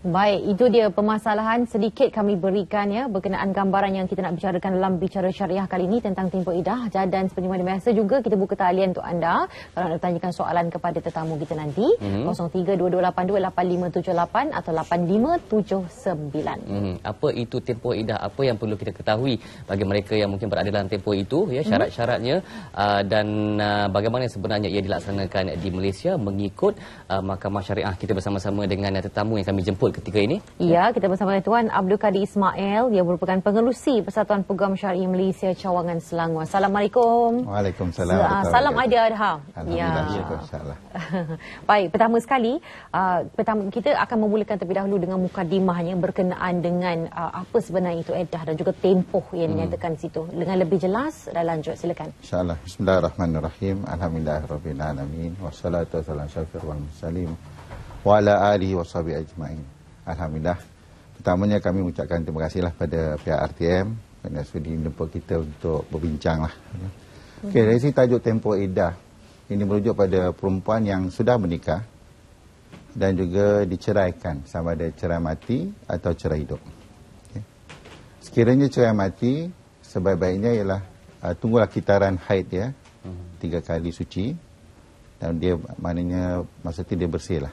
Baik, itu dia permasalahan sedikit kami berikan ya berkenaan gambaran yang kita nak bicarakan dalam Bicara Syariah kali ini tentang tempoh iddah. Dan seperti mana biasa juga kita buka talian untuk anda kalau nak tanyakan soalan kepada tetamu kita nanti 0322828578 atau 8579. Apa itu tempoh iddah? Apa yang perlu kita ketahui bagi mereka yang mungkin berada dalam tempoh itu ya, syarat-syaratnya dan bagaimana sebenarnya ia dilaksanakan di Malaysia mengikut Mahkamah Syariah. Kita bersama-sama dengan tetamu yang kami jemput ketika ini. Ya, kita bersama dengan Tuan Abdul Kadir Ismail yang merupakan pengerusi Persatuan Peguam Syar'i Malaysia Cawangan Selangor. Assalamualaikum. Waalaikumsalam. Salam Aidil-Adha. Alhamdulillah, insya-Allah. Baik, pertama sekali kita akan memulakan terlebih dahulu dengan mukadimahnya berkenaan dengan apa sebenarnya itu iddah dan juga tempoh yang dinyatakan di situ. Dengan lebih jelas dan lanjut, silakan. Insya-Allah. Bismillahirrahmanirrahim. Alhamdulillahirabbil alamin wassalatu wassalamu ala asyrafil mursalin wa ala alihi washabihi ajmain. Alhamdulillah. Pertamanya kami mengucapkan terima kasihlah pada pihak RTM kerana sudi menjemput kita untuk berbincanglah. Okey, dari sini tajuk tempoh iddah ini merujuk pada perempuan yang sudah menikah dan juga diceraikan, sama ada cerai mati atau cerai hidup. Okay. Sekiranya cerai mati, sebaik-baiknya ialah tunggulah kitaran haid dia 3 kali suci dan dia maknanya masa itu dia bersih lah.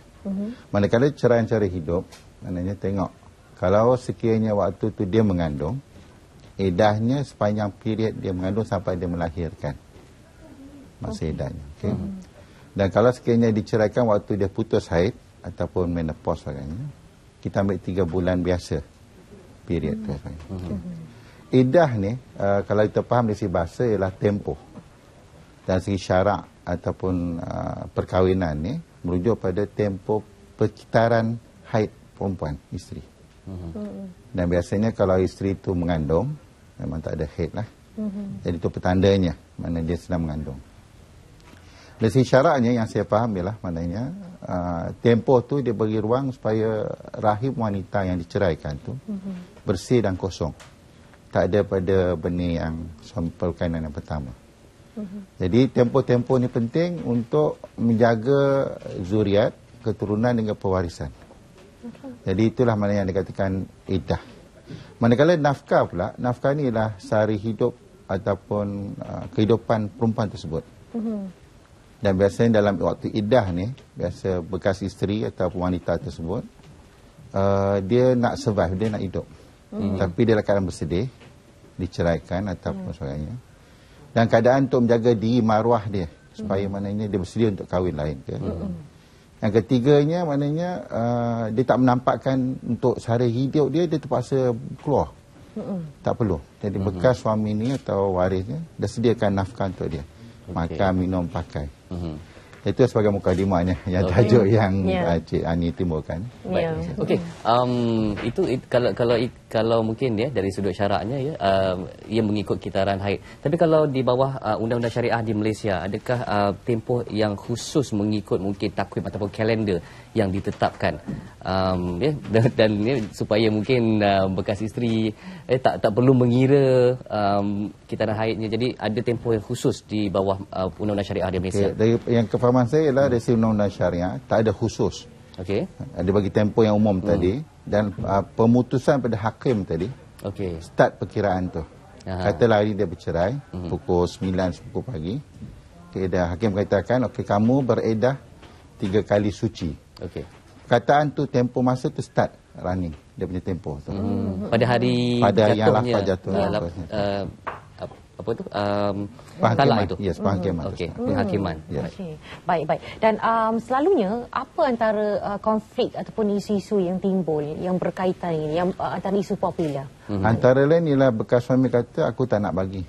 Manakala cerai hidup, maknanya tengok kalau sekiranya waktu tu dia mengandung, iddahnya sepanjang period dia mengandung sampai dia melahirkan masa iddahnya. Okay? Dan kalau sekiranya diceraikan waktu dia putus haid ataupun menopause sebagainya, kita ambil 3 bulan biasa period tu. Iddah ni kalau kita faham dari segi bahasa ialah tempoh. Dan segi syarak ataupun perkahwinan ni merujuk pada tempoh perkitaran haid perempuan, isteri. Dan biasanya kalau isteri itu mengandung, memang tak ada haid lah. Jadi itu petandanya, mana dia sedang mengandung. Dari segi syaraknya yang saya faham ialah maknanya tempoh tu dia bagi ruang supaya rahim wanita yang diceraikan tu bersih dan kosong. Tak ada pada benih yang suami perkahwinan yang pertama. Jadi tempoh-tempoh ni penting untuk menjaga zuriat, keturunan dengan pewarisan. Jadi itulah mana yang dikatakan iddah. Manakala nafkah pula, nafkah ni ialah sehari hidup ataupun kehidupan perempuan tersebut. Dan biasanya dalam waktu iddah ni, biasa bekas isteri atau wanita tersebut, dia nak survive, dia nak hidup. Tapi dia dalam keadaan bersedih, diceraikan ataupun sebagainya. Dan keadaan untuk menjaga diri maruah dia supaya maknanya dia bersedia untuk kahwin lain ke. Yang ketiganya maknanya dia tak menampakkan untuk sehari hidup dia terpaksa keluar. Tak perlu. Jadi bekas suami ni atau warisnya dah sediakan nafkah untuk dia. Makan, minum, pakai. Itu sebagai mukadimahnya yang tajuk yang Cik Ani timbulkan. Baik. Okey. Itu kalau mungkin ya dari sudut syaraknya ya ia mengikut kitaran haid. Tapi kalau di bawah undang-undang syariah di Malaysia, adakah tempoh yang khusus mengikut mungkin takwim ataupun kalender yang ditetapkan ya dan ya, supaya mungkin bekas isteri tak perlu mengira kitaran haidnya. Jadi ada tempoh yang khusus di bawah undang-undang syariah di Malaysia. Dari yang kefahaman saya ialah dari undang-undang syariah tak ada khusus. Okey. Ada bagi tempoh yang umum tadi dan pemutusan pada hakim tadi. Okey. Start perkiraan tu. Katalah hari dia bercerai pukul 9 pukul pagi. Okay, dah hakim katakan okey kamu beredah 3 kali suci. Okey. Kataan tu tempoh masa tu start running dia punya tempoh tu. Pada hari yang lafaz jatuhnya. Apa tu? Penghakiman itu. Yes, penghakiman. Okey, penghakiman. Yes. Okey. Baik. Dan selalunya apa antara konflik ataupun isu-isu yang timbul yang berkaitan ini yang antara isu popular? Antara lain ialah bekas suami kata aku tak nak bagi.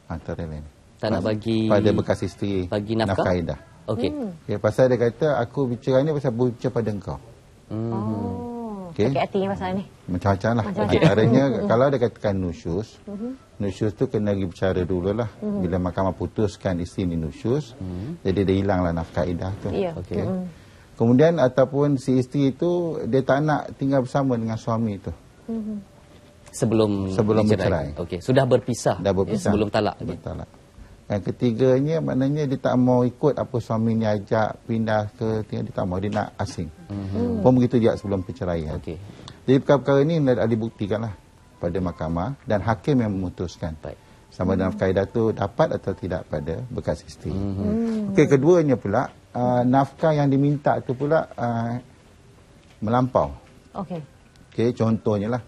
Antara lain. Tak nak bagi pada bekas isteri bagi nafkah iddah. Okey. Okay, pasal dia kata aku bicara ni pasal berbicara pada engkau. Sakit hati pasal ni. Macam-macam lah. Antaranya kalau dia katakan nusyus, nusyus tu kena pergi bercara dululah. Bila mahkamah putuskan isteri ni nusyus, jadi dia hilanglah nafkah iddah tu. Okay. Kemudian ataupun si isteri itu dia tak nak tinggal bersama dengan suami itu. Sebelum bercerai. Okey, sudah berpisah. Dah berpisah. Sebelum talak. Sebelum talak. Yang ketiganya maknanya dia tak mau ikut apa suami ni ajak pindah ke, dia tak mau, dia nak asing. Pun begitu juga sebelum perceraian. Okey. Jadi perkara ini dah dibuktikanlah pada mahkamah dan hakim yang memutuskan. Baik. Sama dalam kaedah tu dapat atau tidak pada bekas isteri. Okey, keduanya pula nafkah yang diminta tu pula melampau. Okey. Okey, contohnya lah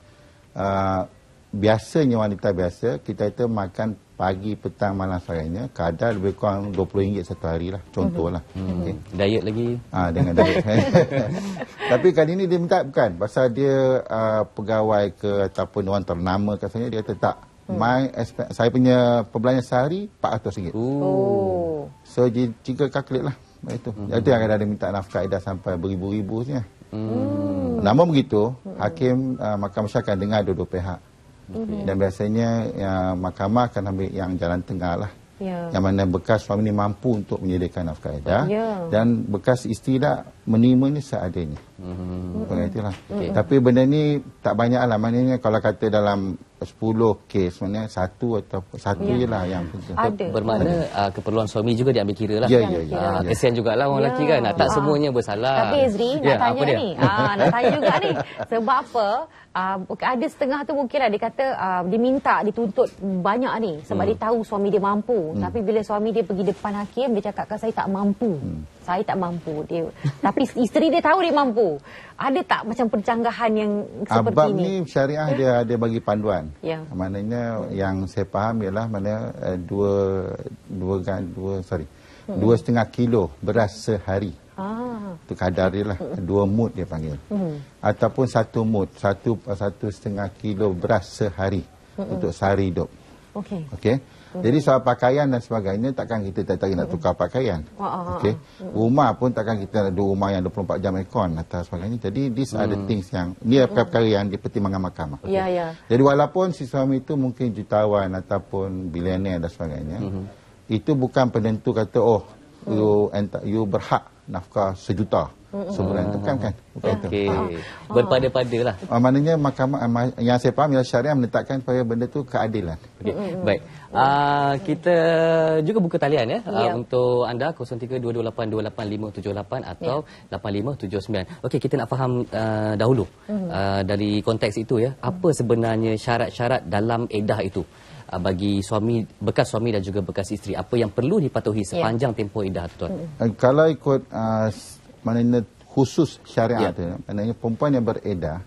biasanya wanita biasa kita itu makan pagi, petang, malam, sorenya kadar lebih kurang RM20 satu hari lah, contohlah. Okay. Diet lagi. Dengan diet. Tapi kali ini dia minta bukan pasal dia pegawai ke ataupun orang ternama katanya, dia kata tak. Saya punya perbelanjaan sehari RM400. So jika kalkulate lah itu. Itu yang kadang-kadang minta nafkah edah sampai beribu-ribu sebenarnya. Namun begitu, hakim mahkamah akan dengar dua-dua pihak. Dan biasanya mahkamah akan ambil yang jalan tengah lah. Yang mana bekas suami ni mampu untuk menyediakan nafkah edah dan bekas isteri dah menerima ni seadanya. Itulah. Tapi benda ni tak banyak lah. Maknanya kalau kata dalam 10 kes, maknanya satu je lah yang penting. Bermakna keperluan suami juga diambil kira lah. Kesian jugalah orang lelaki kan. Tak semuanya bersalah. Tapi Ezri, nak tanya ni. Nak tanya juga ni. Sebab apa? Ada setengah tu mungkin lah dia kata diminta, dituntut banyak ni. Sebab dia tahu suami dia mampu. Tapi bila suami dia pergi depan hakim, dia cakapkan saya tak mampu. Saya tak mampu. Tapi isteri dia tahu dia mampu. Ada tak macam pencanggahan yang seperti ini? Ni syariah dia ada bagi panduan. Maknanya yang saya faham ialah mana 2,5 kilo beras sehari. Itu kadar dia lah. 2 mud dia panggil. Ataupun 1 mud, 1,5 kilo beras sehari untuk sehari hidup. Okey. Jadi soal pakaian dan sebagainya, takkan kita tak nak tukar pakaian. Okey. Rumah pun takkan kita ada rumah yang 24 jam aircon atau sebagainya. Jadi these are the things yang ni perkara yang dipertimbangkan mahkamah. Jadi walaupun si suami itu mungkin jutawan ataupun bilioner dan sebagainya, itu bukan penentu kata you berhak nafkah sejuta sebulan. Itu kan bukan itu. Berpada-pada lah. Maknanya mahkamah yang saya faham ialah syariah menetapkan supaya benda tu keadilan. Baik. Kita juga buka talian untuk anda 0322828578 atau 8579. Okey, kita nak faham dahulu dari konteks itu apa sebenarnya syarat-syarat dalam edah itu bagi suami, bekas suami dan juga bekas isteri. Apa yang perlu dipatuhi sepanjang tempoh edah tu, tuan? Kalau ikut maknanya khusus syariat tu, maknanya perempuan yang beredah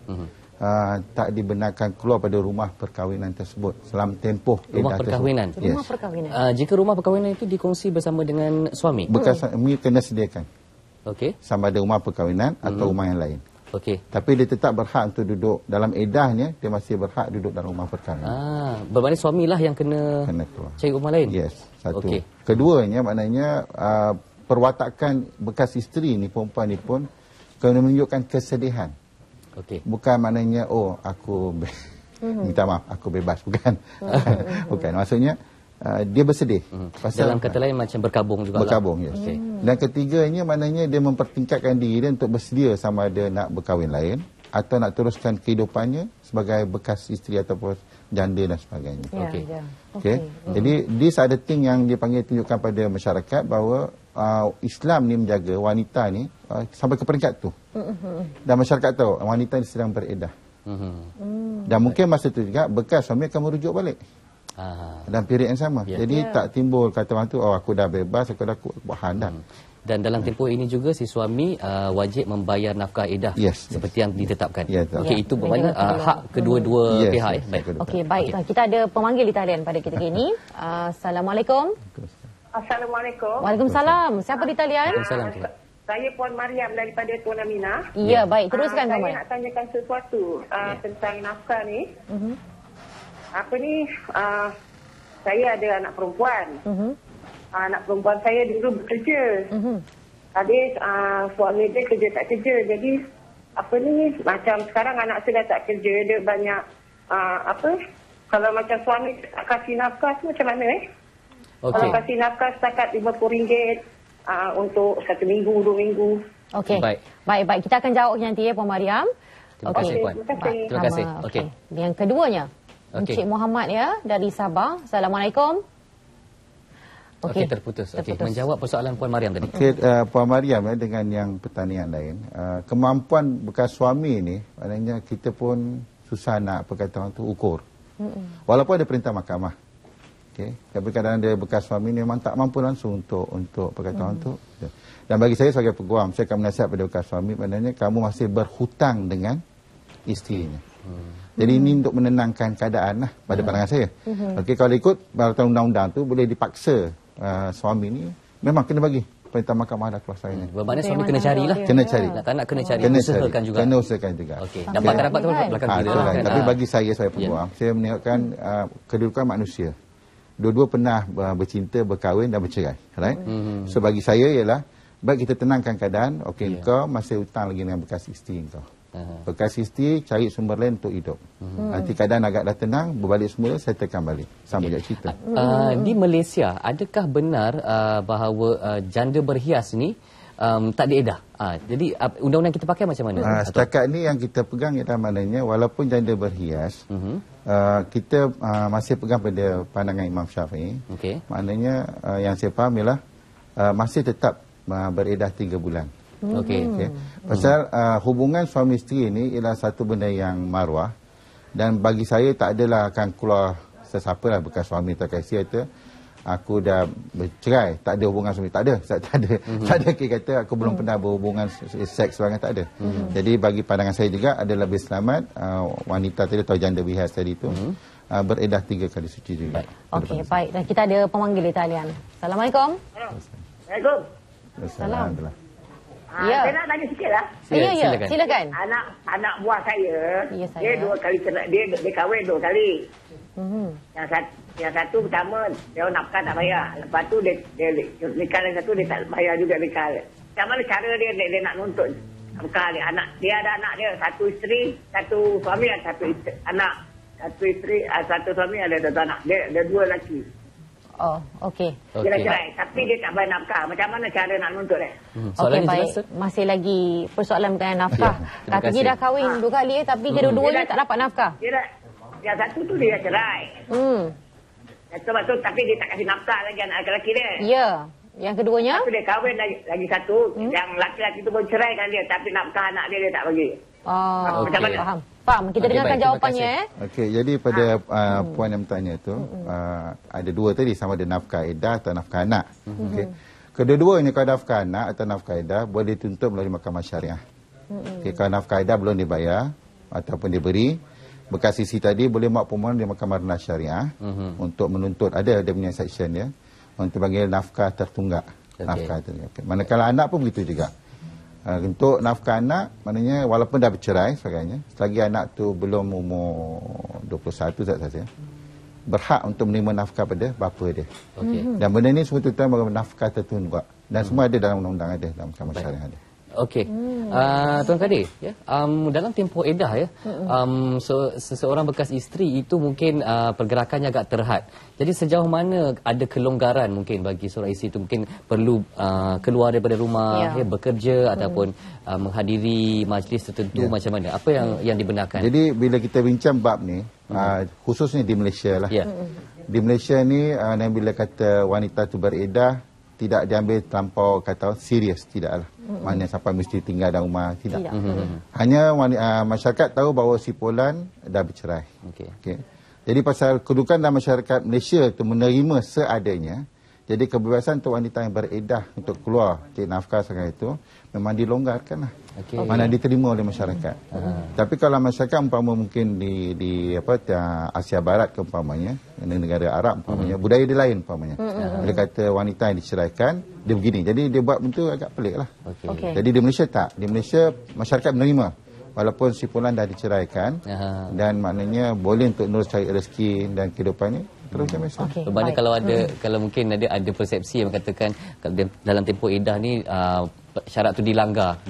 tak dibenarkan keluar pada rumah perkahwinan tersebut selama tempoh rumah perkahwinan. Rumah perkahwinan. Jika rumah perkahwinan itu dikongsi bersama dengan suami, bekas suami kena sediakan. Sama ada rumah perkahwinan atau rumah yang lain. Tapi dia tetap berhak untuk duduk dalam edahnya, dia masih berhak duduk dalam rumah perkahwinan. Bermakna suamilah yang kena keluar, cari rumah lain. Yes, satu. Keduanya maknanya perwatakan bekas isteri ni, perempuan ni pun kena menunjukkan kesedihan. Bukan maknanya aku minta maaf, aku bebas, bukan. Bukan, maksudnya dia bersedih. Dalam kata lain macam berkabung juga. Berkabung, yes. Dan ketiganya maknanya dia mempertingkatkan diri dia untuk bersedia sama ada nak berkahwin lain atau nak teruskan kehidupannya sebagai bekas isteri ataupun janda dan sebagainya. Jadi these are the thing yang dia panggil tunjukkan pada masyarakat bahawa Islam ni menjaga wanita ni sampai ke peringkat tu. Dan masyarakat tahu wanita ni sedang beredah. Dan mungkin masa tu juga bekas suami akan merujuk balik. Dalam period yang sama. Jadi tak timbul kata orang tu, aku dah bebas, aku dah buat handak. Dan dalam tempoh ini juga si suami wajib membayar nafkah edah seperti yang ditetapkan. Itu bermakna hak kedua-dua pihak. Baik. Kita ada pemanggil di talian pada ketika ini. Assalamualaikum. Assalamualaikum. Waalaikumsalam. Siapa di talian? Saya Puan Mariam daripada Tuan Aminah. Ya, baik. Teruskan, Puan. Saya nak tanyakan sesuatu tentang nafkah ni. Saya ada anak perempuan. Anak perempuan saya dulu bekerja. Habis suami dia kerja tak kerja. Jadi macam sekarang anak saya dah tak kerja, dia banyak kalau macam suami tak kasih nafkah tu macam mana Kalau kasih nafkah setakat RM50 untuk 1 minggu, 2 minggu. Baik. Kita akan jawab nanti Puan Mariam. Terima kasih, Puan. Terima kasih. Yang keduanya, Encik Muhammad dari Sabah. Assalamualaikum. Okey, terputus. Okey, menjawab persoalan Puan Mariam tadi. Okey, Puan Mariam dengan yang pertanyaan lain, kemampuan bekas suami ni, maknanya kita pun susah nak perkataan tu ukur. Walaupun ada perintah mahkamah. Okey, tapi kadang-kadang dia bekas suami ni memang tak mampu langsung untuk perkataan tu. Dan bagi saya sebagai peguam, saya akan menasihat pada bekas suami, maknanya kamu masih berhutang dengan isterinya. Jadi ini untuk menenangkan keadaan lah pada pandangan saya. Okey, kalau ikut peraturan undang-undang tu boleh dipaksa suami ni memang kena bagi perintah mahkamah dah kuasanya. Bermakna suami kena carilah. Kena cari. Tak nak kena cari, Kena usahakan juga. Kena usahakan juga. Okey. Dapat tak dapat tu belakang kita lah. Tapi bagi saya peguam, saya menengokkan kedudukan manusia. Dua-dua pernah bercinta, berkahwin dan bercerai. Right? So bagi saya ialah baik kita tenangkan keadaan. Okey, kau masih hutang lagi dengan bekas isteri kau. Bekas isteri cari sumber lain untuk hidup. Nanti keadaan agak dah tenang, berbalik semula, saya tekan balik. Sama je cerita. Di Malaysia, adakah benar bahawa janda berhias ni tak diedah? Jadi undang-undang kita pakai macam mana? Setakat ni yang kita pegang ialah maknanya walaupun janda berhias, kita masih pegang pada pandangan Imam Syafi'i. Maknanya yang saya faham ialah masih tetap beredah 3 bulan. Okey. Pasal hubungan suami isteri ini ialah satu benda yang maruah, dan bagi saya tak adalah akan keluar sesiapa lah bekas suami atau isteri kata aku dah bercerai, tak ada hubungan suami, tak ada. Tak ada kata aku belum pernah berhubungan seks sebagainya, tak ada. Jadi bagi pandangan saya juga adalah lebih selamat wanita tadi atau janda berhias tadi itu beredah 3 kali suci juga. Okey, baik. Dan kita ada pemanggil di talian. Assalamualaikum. Assalamualaikum. Assalamualaikum. Ya. Saya nak tanya sikit lah. Ya, silakan. Anak buah saya, dia 2 kali cerai, dia kahwin 2 kali. Yang satu pertama dia nafkah tak bayar. Lepas tu dia nikah yang satu dia tak bayar juga nikah. Macam mana cara dia nak nuntut nafkah dia? Dia ada anak dia, 1 isteri, 1 suami dan 1 anak. 1 isteri, 1 suami ada 2 anak. Dia 2 lelaki. Oh, okey. Dia dah cerai, tapi dia tak bayar nafkah. Macam mana cara nak nuntut dia? Okey, baik. Masih lagi persoalan berkaitan nafkah. Katanya dah kahwin 2 kali tapi kedua-duanya tak dapat nafkah. Yang satu tu dia cerai. Sebab tu tapi dia tak kasih nafkah lagi anak lelaki dia. Ya. Yang keduanya? Tapi dia kahwin lagi satu. Yang lelaki-lelaki tu pun ceraikan dia, tapi nafkah anak dia tak bagi. Macam mana? Faham. Kita dengarkan jawapannya. Okey, jadi pada puan yang bertanya tu ada 2 tadi, sama ada nafkah edah atau nafkah anak. Okey. Kedua-duanya kalau nafkah anak atau nafkah edah boleh dituntut melalui mahkamah syariah. Okey, kalau nafkah edah belum dibayar ataupun diberi, bekas isi tadi boleh buat permohonan di mahkamah rendah syariah untuk menuntut, ada dia punya section dia, untuk panggil nafkah tertunggak. Nafkah tertunggak. Okay. Manakala anak pun begitu juga. Untuk nafkah anak, maknanya walaupun dah bercerai sebagainya, selagi anak tu belum umur 21 saja, berhak untuk menerima nafkah pada bapa dia. Dan benda ni semua tentang nafkah tertunggak. Dan semua ada dalam undang-undang, ada dalam mahkamah syariah ada. Okey. Tuan Kadir, ya. Dalam tempoh edah ya, seseorang bekas isteri itu mungkin pergerakannya agak terhad. Jadi sejauh mana ada kelonggaran mungkin bagi seorang isteri itu, mungkin perlu keluar daripada rumah, bekerja ataupun menghadiri majlis tertentu, macam mana? Apa yang dibenarkan? Jadi bila kita bincang bab ni, khususnya di Malaysia lah. Di Malaysia ni bila kata wanita tu beredah, tidak diambil terlampau kata serius, tidaklah. Maknanya sampai mesti tinggal dalam rumah, tidak. Hanya masyarakat tahu bahawa si Polan dah bercerai. Okay. Jadi pasal kedudukan dalam masyarakat Malaysia itu menerima seadanya, jadi kebebasan untuk wanita yang beredah untuk keluar cari nafkah sekarang itu memang dilonggarkan lah. Mana diterima oleh masyarakat. Tapi kalau masyarakat umpama mungkin di Asia Barat ke umpamanya, negara Arab umpamanya, budaya dia lain umpamanya. Dia kata wanita yang diceraikan dia begini. Jadi dia buat bentuk agak pelik lah. Jadi di Malaysia tak. Di Malaysia masyarakat menerima walaupun si Polan dah diceraikan, dan maknanya boleh untuk terus cari rezeki dan kehidupannya terus macam biasa. Bermakna kalau mungkin ada persepsi yang mengatakan dalam tempoh edah ni syarat tu dilanggar,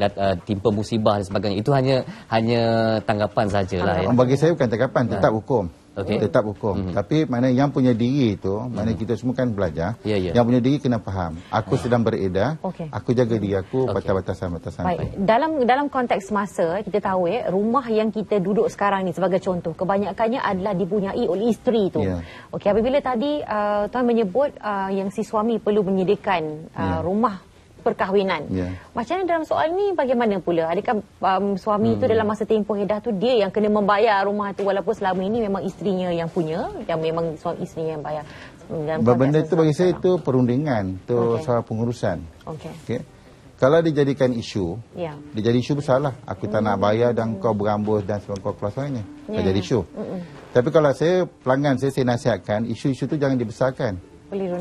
timpa musibah dan sebagainya. Itu hanya tanggapan sajalah. Bagi saya bukan tanggapan, tetap hukum. Tetap hukum. Tapi mana yang punya diri itu, mana kita semua kan belajar. Yang punya diri kena faham. Aku sedang beredar, aku jaga diri aku, batasan-batasan. Baik. Dalam konteks masa, kita tahu rumah yang kita duduk sekarang ni sebagai contoh, kebanyakannya adalah dipunyai oleh isteri tu. Okey, apabila tadi tuan menyebut yang si suami perlu menyediakan rumah perkahwinan. Macam mana dalam soal ni bagaimana pula? Adakah suami itu dalam masa tempoh edah tu dia yang kena membayar rumah tu walaupun selama ini memang isterinya yang punya, yang memang suami isterinya yang bayar? Benda itu bagi saya itu perundingan, itu soal pengurusan. Okay. Kalau dijadikan isu, dia jadi isu besar lah. Aku tak nak bayar dan kau berambus dan sebagainya, kau keluarnya. Tak jadi isu. Tapi kalau saya pelanggan saya nasihatkan, isu-isu tu jangan dibesarkan.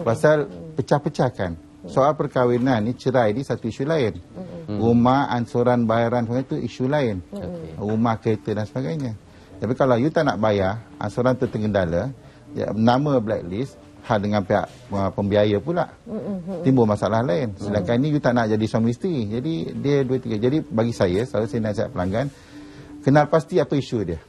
Pasal pecah-pecahkan. Soal perkahwinan ni, cerai ni satu isu lain. Rumah, ansuran, bayaran itu isu lain. Rumah, kereta dan sebagainya. Tapi kalau you tak nak bayar, ansuran tu tergendala, nama blacklist, hal dengan pihak pembiaya pula. Timbul masalah lain. Sedangkan ni you tak nak jadi suami isteri. Jadi dia dua tiga. Jadi bagi saya, selalu saya nasihat pelanggan, kenal pasti apa isu dia.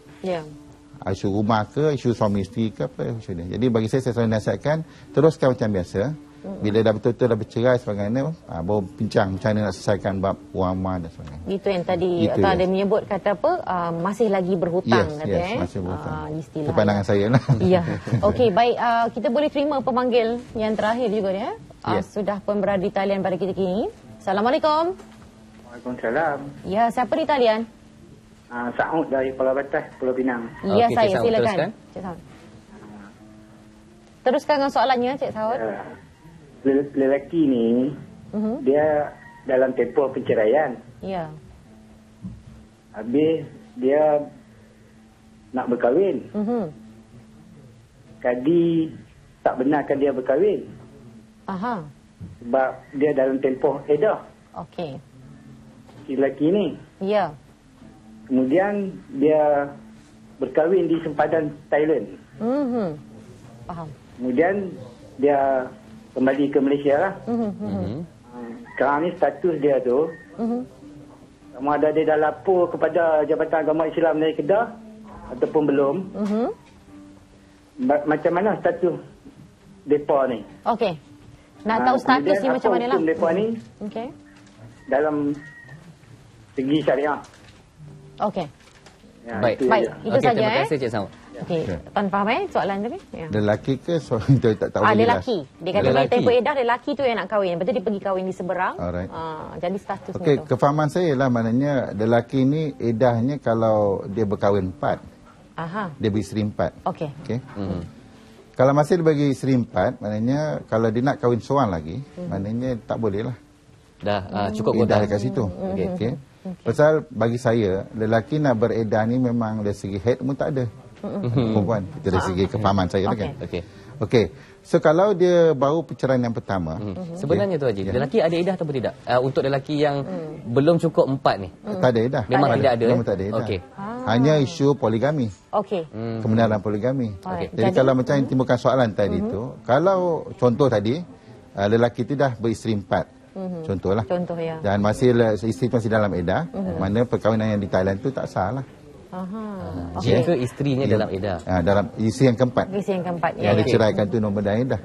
Isu rumah ke, isu suami isteri ke, apa isu dia. Jadi bagi saya selalu nasihatkan, teruskan macam biasa. Bila dah betul-betul dah bercerai sebagainya, baru bincang macam mana nak selesaikan bab wama dan sebagainya. Itu yang tadi ada menyebut kata apa, masih lagi berhutang. Masih berhutang. Itu pandangan saya lah. Okey, baik, kita boleh terima pemanggil yang terakhir juga ya. Sudah pun berada di talian pada kita kini. Assalamualaikum. Waalaikumsalam. Ya, siapa di talian? Saud dari Pulau Batas, Pulau Pinang. Ya, saya silakan. Cik Saud. Teruskan dengan soalannya, Cik Saud. Lelaki ni dia dalam tempoh penceraian. Habis dia nak berkahwin. Kadi tak benarkan dia berkahwin. Sebab dia dalam tempoh edah. Si lelaki ni. Kemudian dia berkahwin di sempadan Thailand. Faham. Kemudian dia kembali ke Malaysia lah. Sekarang ni status dia tu, sama ada dia dah lapor kepada Jabatan Agama Islam dari Kedah ataupun belum. Macam mana status mereka ni? Okey. Nak tahu status ni macam mana lah? Mereka ni dalam segi syariah. Okey. Baik, itu saja. Terima kasih Cik Saud. Okey, Tuan faham soalan tadi? Lelaki ke tak tahu. Lelaki. Dia kata main tempoh edah, lelaki tu yang nak kahwin. Lepas tu dia pergi kahwin di seberang. Jadi status Okey, tu. kefahaman saya lah maknanya lelaki ni edahnya kalau dia berkahwin 4. Dia beristeri 4. Okey. Kalau masih dia bagi isteri 4, maknanya kalau dia nak kahwin seorang lagi, maknanya tak boleh lah. Dah cukup edah dekat situ. Okey. Pasal bagi saya, lelaki nak beredar ni memang dari segi head pun tak ada. Perempuan, itu dari segi kefahaman saya lah kan. Okey. So kalau dia baru perceraian yang pertama, sebenarnya tu Haji, lelaki ada edah atau tidak? Untuk lelaki yang belum cukup 4 ni. Tak ada edah. Memang tidak ada. Memang tak ada edah. Hanya isu poligami. Kebenaran poligami. Jadi kalau macam yang timbulkan soalan tadi tu, kalau contoh tadi lelaki tu dah beristeri 4. Contohlah. Dan masih isteri masih dalam edah, mana perkahwinan yang di Thailand tu tak sah lah. Jika isterinya dalam edah. Dalam isteri yang keempat. Yang diceraikan tu nombor dan edah.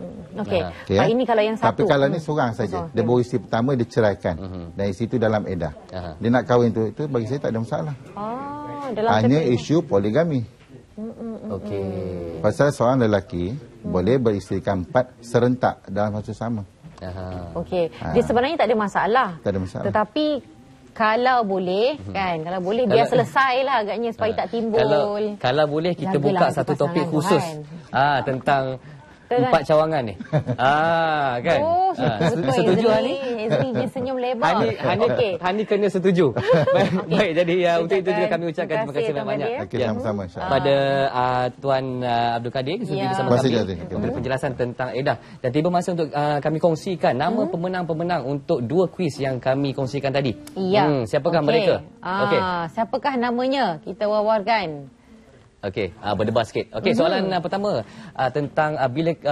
Ini kalau yang satu. Tapi kalau ni seorang saja. Dia baru isteri pertama dia ceraikan. Dan isteri tu dalam edah. Dia nak kahwin tu, itu bagi saya tak ada masalah. Hanya isu poligami. Pasal seorang lelaki boleh beristeri 4 serentak dalam masa sama. Dia sebenarnya tak ada masalah. Tetapi kalau boleh kan, kalau boleh biar selesailah agaknya supaya tak timbul. Kalau boleh kita buka satu topik khusus tentang 4 cawangan ni. Kan? Setuju Hani? Dia senyum lebar. Hani kena setuju. Baik, jadi untuk itu juga kami ucapkan terima kasih banyak-banyak. Sama-sama. Pada Tuan Abdul Kadir sudi bersama kami memberi penjelasan tentang edah. Dan tiba masa untuk kami kongsikan nama pemenang-pemenang untuk 2 kuis yang kami kongsikan tadi. Siapakah mereka? Siapakah namanya? Kita wawarkan. Okey, berdebar sikit. Okey, soalan pertama tentang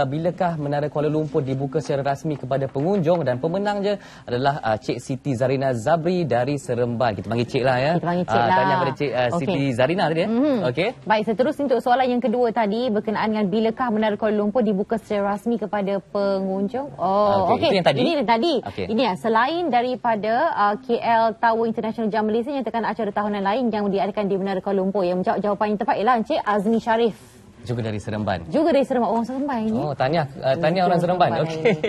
bilakah Menara Kuala Lumpur dibuka secara rasmi kepada pengunjung, dan pemenangnya adalah Cik Siti Zarina Zabri dari Seremban. Kita panggil Cik lah ya. Kita panggil Cik lah. Tanya pada Cik Siti Zarina tadi ya. Okey. Baik, seterusnya untuk soalan yang kedua tadi berkenaan dengan bilakah Menara Kuala Lumpur dibuka secara rasmi kepada pengunjung. Okey. Itu yang tadi. Ini yang tadi. Okay. Ini selain daripada KL Tower International Jam Malaysia yang tekan acara tahunan lain yang diadakan di Menara Kuala Lumpur. Yang menjawab jawapan yang tepat ialah Encik Azmi Sharif. Juga dari Seremban. Juga dari Seremban. Orang Seremban ini. Oh, tanya orang Seremban. Okey.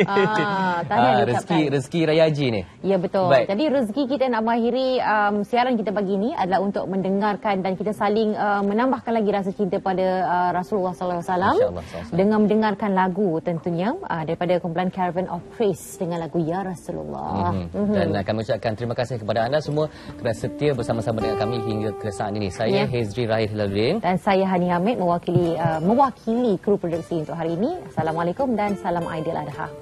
Rezeki Raya Haji ni. Ya, betul. Baik. Jadi rezeki kita nak mengakhiri siaran kita pagi ini adalah untuk mendengarkan dan kita saling menambahkan lagi rasa cinta pada Rasulullah SAW dengan mendengarkan lagu tentunya daripada kumpulan Caravan of Praise dengan lagu Ya Rasulullah. Dan kami ucapkan terima kasih kepada anda semua kerana setia bersama-sama dengan kami hingga ke saat ini. Saya Hezri Rahil Hilaluddin dan saya Hani Hamid mewakili kru produksi untuk hari ini. Assalamualaikum dan salam Aidil Adha.